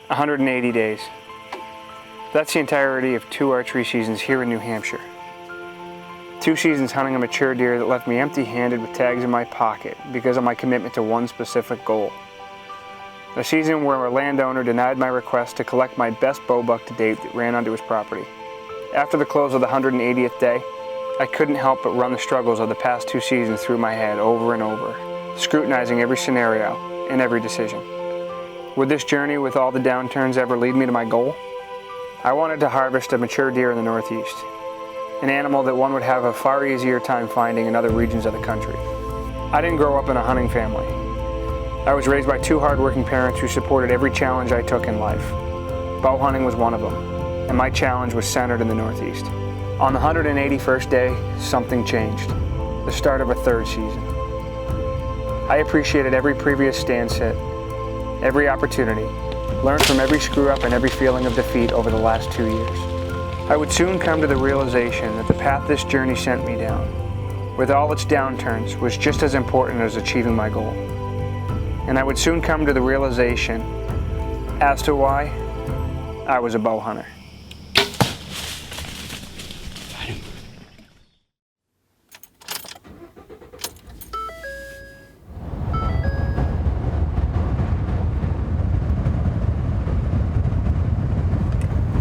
180 days. That's the entirety of 2 archery seasons here in New Hampshire. 2 seasons hunting a mature deer that left me empty-handed with tags in my pocket because of my commitment to one specific goal. A season where a landowner denied my request to collect my best bow buck to date that ran onto his property. After the close of the 180th day, I couldn't help but run the struggles of the past 2 seasons through my head over and over, scrutinizing every scenario and every decision. Would this journey with all the downturns ever lead me to my goal? I wanted to harvest a mature deer in the Northeast, an animal that one would have a far easier time finding in other regions of the country. I didn't grow up in a hunting family. I was raised by 2 hardworking parents who supported every challenge I took in life. Bow hunting was one of them, and my challenge was centered in the Northeast. On the 181st day, something changed, the start of a 3rd season. I appreciated every previous stand sit, every opportunity, learned from every screw up and every feeling of defeat over the last 2 years. I would soon come to the realization that the path this journey sent me down, with all its downturns, was just as important as achieving my goal. And I would soon come to the realization as to why I was a bow hunter.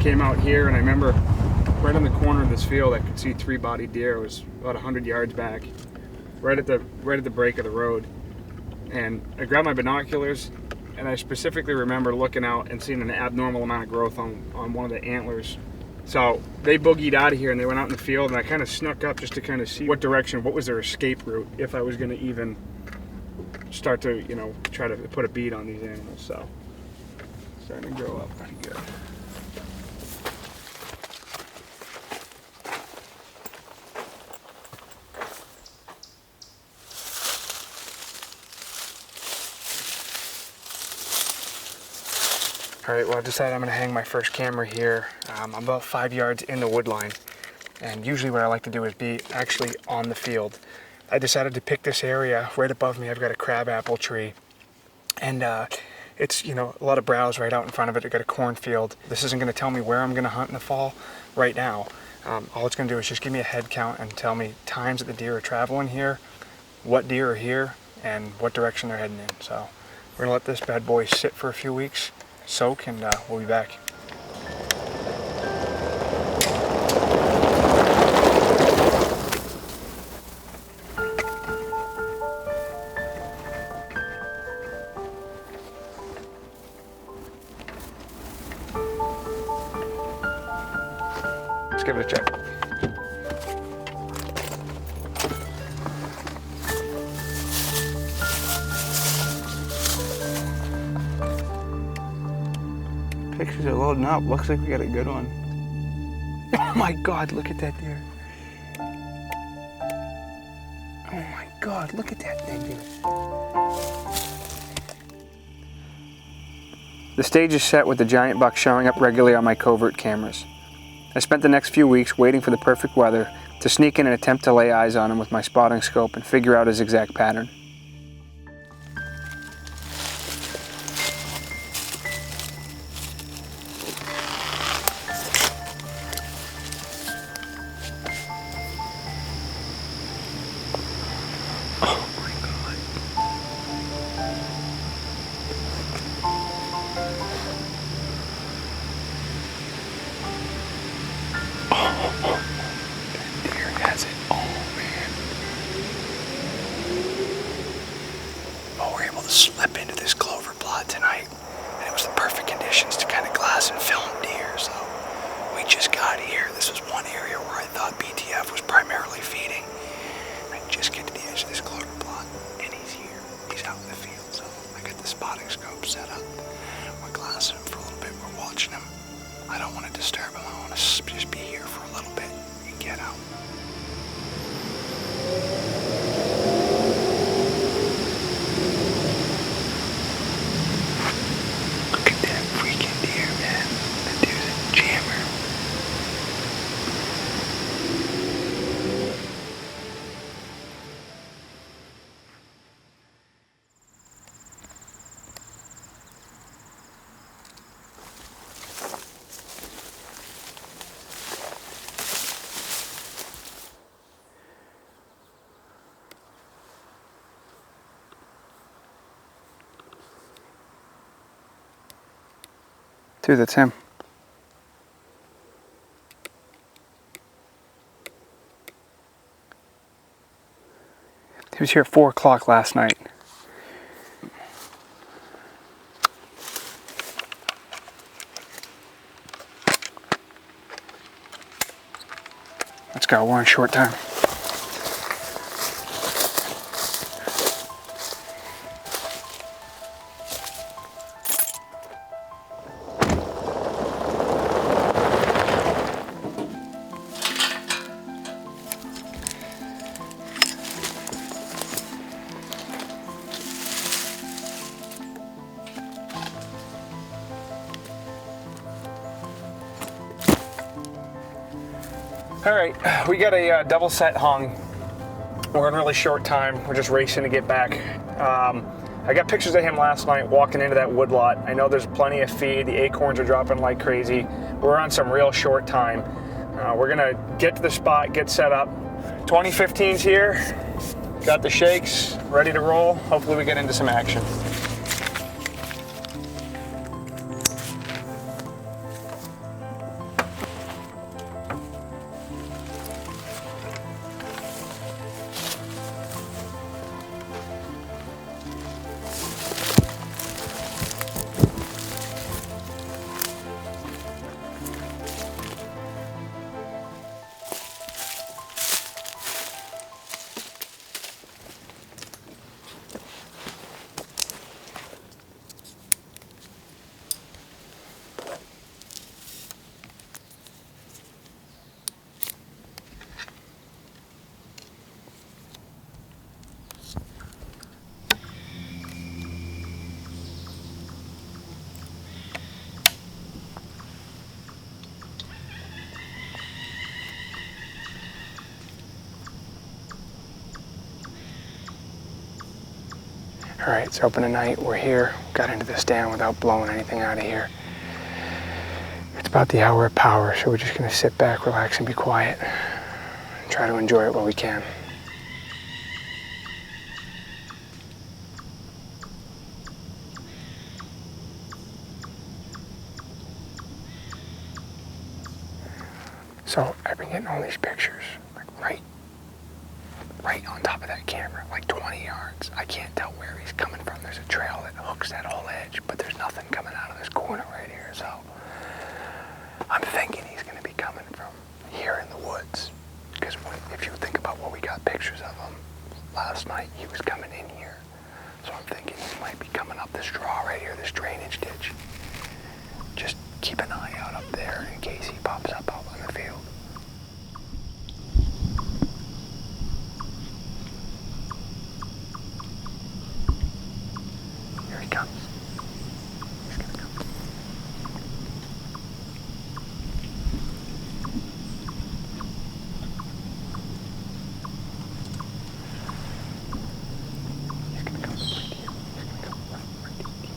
Came out here and I remember right on the corner of this field I could see 3 bodied deer. It was about 100 yards back, right at the break of the road. And I grabbed my binoculars and I specifically remember looking out and seeing an abnormal amount of growth on one of the antlers. So they boogied out of here and they went out in the field, and I kind of snuck up just to kind of see what direction, what was their escape route, if I was going to even start to, you know, try to put a bead on these animals. So starting to grow up pretty good. All right, well, I decided I'm gonna hang my first camera here. I'm about 5 yards in the wood line, and usually what I like to do is be actually on the field. I decided to pick this area right above me. I've got a crabapple tree, and it's, you know, a lot of browse right out in front of it. I've got a cornfield. This isn't gonna tell me where I'm gonna hunt in the fall right now. All it's gonna do is just give me a head count and tell me times that the deer are traveling here, what deer are here, and what direction they're heading in. So we're gonna let this bad boy sit for a few weeks, soak, and we'll be back. Let's give it a check. Pictures are loading up. Looks like we got a good one. Oh my God, look at that deer. Oh my God, look at that thing, dude. The stage is set with the giant buck showing up regularly on my covert cameras. I spent the next few weeks waiting for the perfect weather to sneak in and attempt to lay eyes on him with my spotting scope and figure out his exact pattern. Slip into this clover plot tonight, and it was the perfect conditions to kind of glass and film deer. So we just got here. This was one area where I thought BTF was primarily feeding. I just get to the edge of this clover plot, and he's here. He's out in the field. So I got the spotting scope set up. We're glassing him for a little bit. We're watching him. I don't want to disturb him. I want to just be here for a little bit and get out. Dude, that's him. He was here at 4 o'clock last night. Let's go, we're on short time. All right, we got a double set hung. We're in really short time. We're just racing to get back. I got pictures of him last night walking into that woodlot. I know there's plenty of feed. The acorns are dropping like crazy. We're on some real short time. We're gonna get to the spot, get set up. 2015's here. Got the shakes, ready to roll. Hopefully we get into some action. All right, it's open tonight. We're here. Got into this stand without blowing anything out of here. It's about the hour of power, so we're just gonna sit back, relax, and be quiet. And try to enjoy it while we can. So I've been getting all these pictures, like right on top of that camera, like 20 yards. I can't tell where he's coming from. There's a trail that hooks that whole edge, but there's nothing coming out of this corner right here. So I'm thinking he's gonna be coming from here in the woods. Because if you think about what we got pictures of him last night, he was coming in here. So I'm thinking he might be coming up this draw right here, this drainage ditch. Just keep an eye out up there in case he pops up out in the field. Here he comes. He's gonna come. He's gonna come right to you. He's gonna come right to you.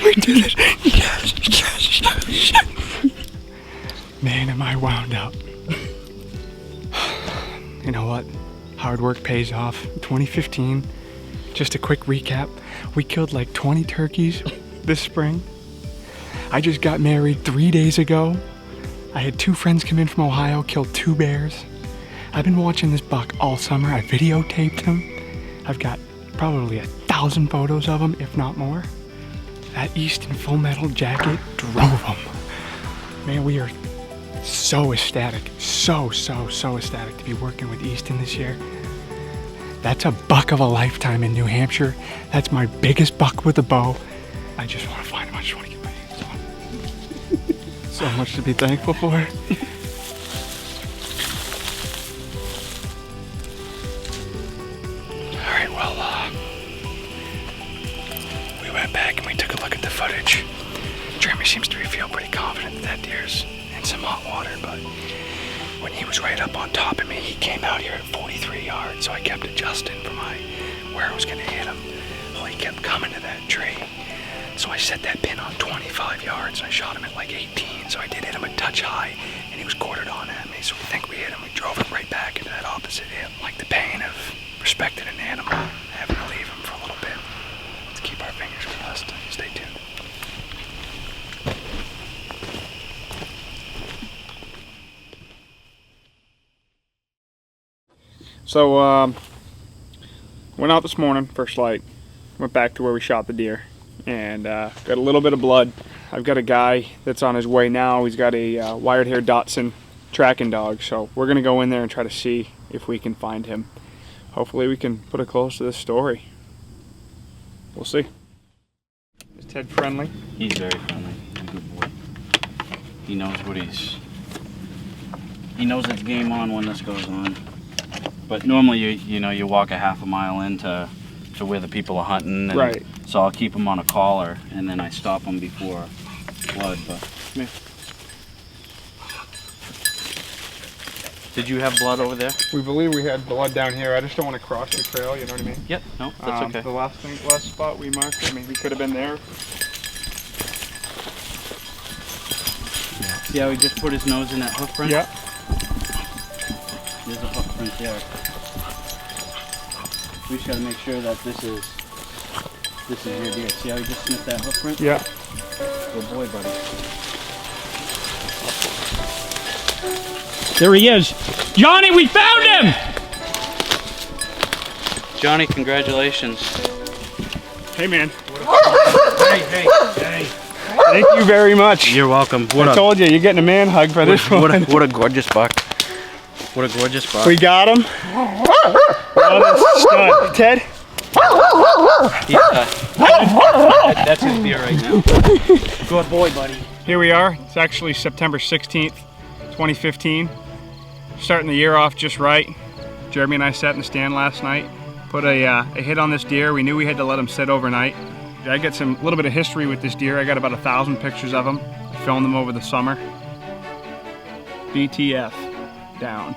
We did it! Yes, yes, yes! Man, am I wound up. You know what? Hard work pays off. 2015, just a quick recap. We killed like 20 turkeys this spring. I just got married 3 days ago. I had 2 friends come in from Ohio, killed 2 bears. I've been watching this buck all summer. I videotaped him. I've got probably 1,000 photos of him, if not more. That Easton full metal jacket drove him. Man, we are so ecstatic, so ecstatic to be working with Easton this year. That's a buck of a lifetime in New Hampshire. That's my biggest buck with a bow. I just want to find him. I just want to get my hands on him. So much to be thankful for. All right, well, we went back and we took a look at the footage. Jeremy seems to feel pretty confident that that deer's in some hot water, but when he was right up on top of me, he came out here at 43 yards, so I kept adjusting for where I was gonna hit him. Well, he kept coming to that tree. So I set that pin on 25 yards and I shot him at like 18, so I did hit him a touch high and he was quartered on at me, so we think we hit him. We drove him right back into that opposite hip. Like the pain of respecting an animal, having to leave him for a little bit. Let's keep our fingers crossed. Stay tuned. So, went out this morning, first light, went back to where we shot the deer, and got a little bit of blood. I've got a guy that's on his way now. He's got a wired-hair Dotson tracking dog, so we're gonna go in there and try to see if we can find him. Hopefully we can put a close to this story. We'll see. Is Ted friendly? He's very friendly. He's a good boy. He knows what he knows it's game on when this goes on. But normally, you walk a half a mile into where the people are hunting. And right. So I'll keep them on a collar, and then I stop them before blood. But come here. Did you have blood over there? We believe we had blood down here. I just don't want to cross the trail, you know what I mean? Yep, no, that's okay. The last spot we marked, I mean, we could have been there. Yeah. See how he just put his nose in that hoof print? Yeah. There's a hoof print there. We just got to make sure that this is your deer. See how he just sniffed that hoof print? Yeah. Good boy, buddy. There he is. Johnny, we found him! Johnny, congratulations. Hey, man. Hey. Thank you very much. You're welcome. I told you, you're getting a man hug for this one. What a gorgeous buck. What a gorgeous buck. We got him. What a stud. Ted? That's his beer right now. Good boy, buddy. Here we are. It's actually September 16th, 2015. Starting the year off just right. Jeremy and I sat in the stand last night, put a hit on this deer. We knew we had to let him sit overnight. I got a little bit of history with this deer. I got about 1,000 pictures of him. I filmed them over the summer. BTF down.